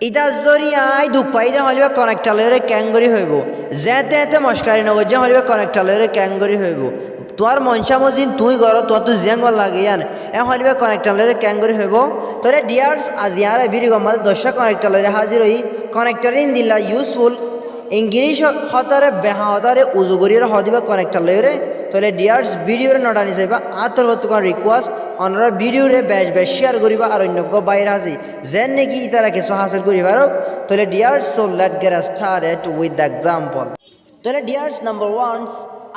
ইতার জরিয়ায় দুপাইদে হলিবা কানেক্টালরে ক্যাঙ্গরি হইব যেতে এতে মস্কারি নগর যে হলিবা কানেক্টালরে ক্যাঙ্গরি হইব তোর মনসা মজিন তুই গর তোর তো জিয়াঙ্গল লাগে ইয়ান এ হলিবা কানেক্টালরে ক্যাঙ্গরি হইব তোরে ডিয়ার্স আজিয়ারে বিরি গমাল দশটা কানেক্টালরে হাজির হই কানেক্টারিন দিলা ইউজফুল ইংলিশ হতারে বেহা হতারে উজুগরির হদিবা কানেক্টালরে তাহলে ডিয়ার্স ভিডিওরে নটানি যাইবা আতর হতুকান রিকোয়েস্ট অনরা ভিডিওরে বেশ শেয়ার করিবা আর অন্য বাইরে আজি যেন নাকি ইতারা কিছু হাসিল করিবার তাহলে dears so let get started with the example তাহলে dears number ones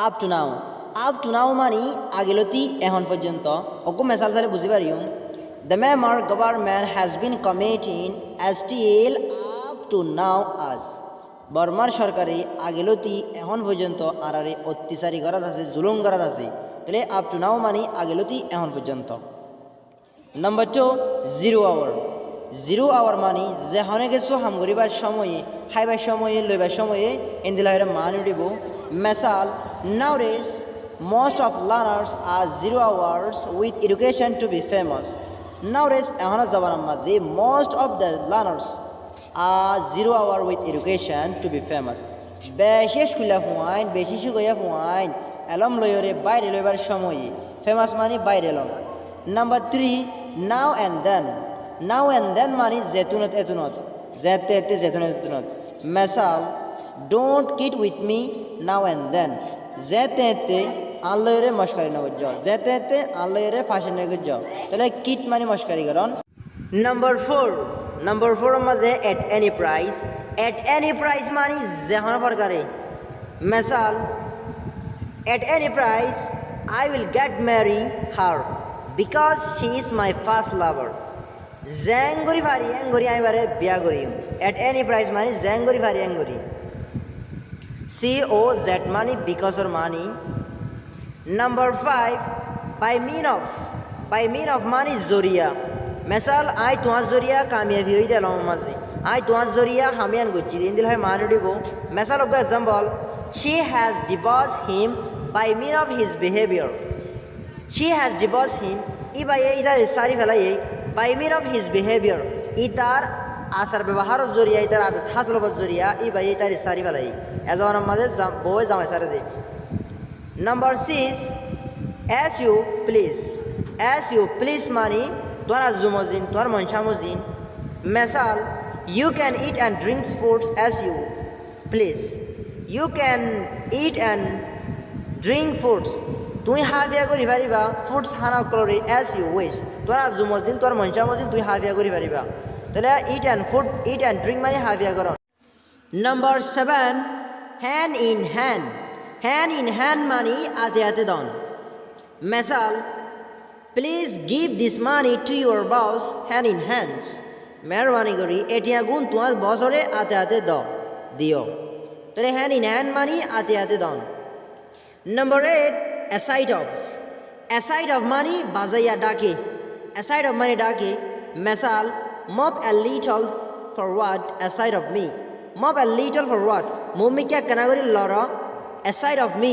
up to now মানে আগেলতি এখন পর্যন্ত ওকে মেসাল তাহলে বুঝি পারিও the Myanmar government has been committing still up to now আজ বর্মার সরকারে আগেলতি এখন পর্যন্ত আরারে অত্যাচারী করাত আছে জুলুম করাত আছে তাহলে আপ টু নাও মানে আগেলতি এখন পর্যন্ত নাম্বার 2 জিরো আওয়ার মানে যে হনে কিছু হাম করিবার সময়ে খাইবার সময়ে লইবার সময়ে ইন্দিলাহের মান উঠিব মেসাল নাউডেজ most of learners are 0 hours with education to be famous nowadays এখন জামানার মধ্যে most of the learners are 0 hour with education to be famous বেশি স্কুলে ফুয়াইন বেশি সুগয়া ফুয়াইন এলম লয়রে বাইরে লইবার সময়ে ফেমাস মানে বাইরে লন নাম্বার 3 নাও এন্ড দেন মানে জেতুনত এতুনত যেতে এতে জেতুনত এতুনত মেসাল don't kid with me now and then যেতে এতে আল্লাহরে মস্কারি নগজ যেতে এতে আল্লাহরে ফাঁসি নগজ তাহলে কিট মানে মস্কারি করন নাম্বার 4 মধ্যে এট এনি প্রাইস মানে যেহন প্রকারে মেসাল at any price I will get marry her because she is my first lover জ্যাঙ্গরি ফারি এঙ্গরি আমি বারে বিয়া করি এট এনি প্রাইস মানে জ্যাঙ্গরি ফারি এঙ্গরি COZ মানে বিকজ অর মানি নাম্বার 5 বাই মিন অফ মানে জরিয়া মেসাল আই তোমার জরিয়া কামিয়াবি হয়ে দিলাম মাঝে আই তোমার জরিয়া হামিয়ান গুজি দিন দিল হয় মান উঠিব মেসাল of example she has divorce him by mean of his behaviour she has divorce him ই বাই ইতার সারি ফেলাই by mean of his behaviour ইতার আচার ব্যবহারের জরিয়া ইতার আদত হাসলবর জরিয়া ই বাই ইতার সারি ফেলাই এজনের মাঝে বই জামাই সারে দে নাম্বার 6 অ্যাজ ইউ প্লিজ মানে তোমার আজুমজিন তোমার মনসামজিন মেসাল you can eat and drinks foods as you please you can eat and drink foods তুই হাবিয়া করি পারিবা ফুডস হানা করি অ্যাজ ইউ উইশ তোমার আজুমজিন তোমার মনসামজিন তুই হাবিয়া করি পারিবা তাহলে ইট অ্যান্ড ড্রিঙ্ক মানে হাবিয়া করো নাম্বার 7 হ্যান্ড ইন হ্যান্ড মানে হাতে হাতে দন মেসাল please give this money to your boss hand in hands মেহরবানি করি এটিয়া গুণ তোমার বছরে হাতে হাতে দিও তাহলে হ্যান্ড ইন হ্যান্ড মানে হাতে হাতে দন নাম্বার 8 অ্যাসাইড অফ মানে বাজাইয়া ডাকে অ্যাসাইড অফ মানে ডাকে মেসাল move a little forward aside of me move a little forward মম্মিকে কানাগরি লর অ্যাসাইড অফ মি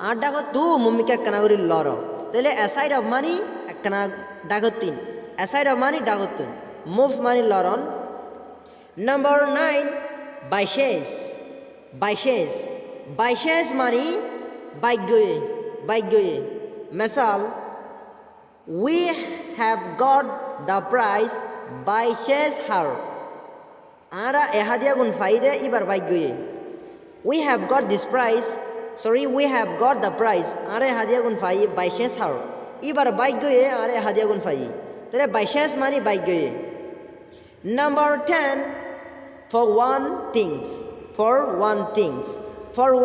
আড্ডা করতু মম্মিকে কানাগরি লর তাহলে অ্যাসাইড অফ মানি একখানা ডাগতিন অ্যাসাইড অফ মানি ডাগতিন মুভ মানি লরন নাম্বার 9 বাইশেস মানি বাইগয়ে মেসাল we have got the prize বাইশেস হার আরা এহাদিয়া গুণ ফাইদে এবার বাইগয়ে we have got the prize আরে হাদিয়া গুণ ফাই বাইশেস হার এবার বাইগয়ে আরে হাদিয়া গুণ ফাই তাহলে বাইশেস মানে বাইগয়ে নাম্বার 10 ফর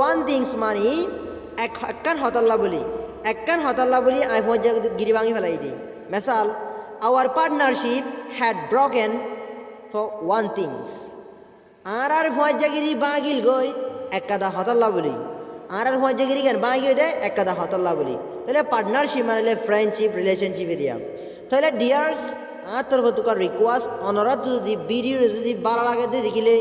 ওয়ান থিংস মানে একখান হতাল্লা বলি আই ফজা গিরি ভাঙি ফেলাই দিই মেসাল our partnership had broken for one things আর ফজা গিরি বাগিল গই একাদা হতাল্লা বলি আর ফজা গিরি কেন বাগিয়ে দেয় একাদা হতাল্লা বলি তাহলে পার্টনারশিপ মানে ফ্রেন্ডশিপ রিলেশনশিপ এরিয়া তাহলে ডিয়ার্স তোর তোকার রিকোয়েস্ট অনুরোধ যদি ভিডিও যদি ভালো লাগে দুই দেখিলে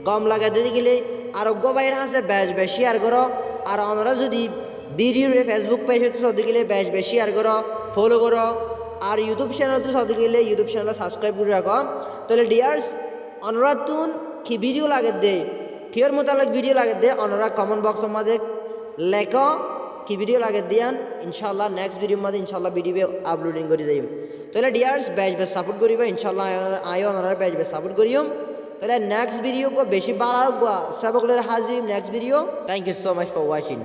গম লাগে দুই দেখিলে আরোগ্য বাইরে আছে বেশ শেয়ার করো আর অনুরোধ যদি ভিডিও ফেসবুক পেজ হচ্ছে দেখিলে বেশ শেয়ার করো ফলো করো আর ইউটিউব চ্যানেল তো সাথে গেলে ইউটিউব চ্যানেল সাবস্ক্রাইব করে রাখো তাহলে ডিয়ার্স অনুরাধুন কি ভিডিও লাগে দে কিয়র মোতালেক ভিডিও লাগে দে অনুরাগ কমেন্ট বক্সের মাঝে লেখো কি ভিডিও লাগে দিয়ান ইনশাল্লাহ নেক্সট ভিডিওর মধ্যে ইনশাল্লাহ ভিডিও আপলোডিং করে যাইম তাহলে ডিয়ার্স বেশ সাপোর্ট করিবা ইনশাল্লাহ আয় ওনারা বেশ সাপোর্ট করিম তাহলে নেক্সট ভিডিও কো বেশি বাড়া সেবকলের হাজিম next video thank you so much for watching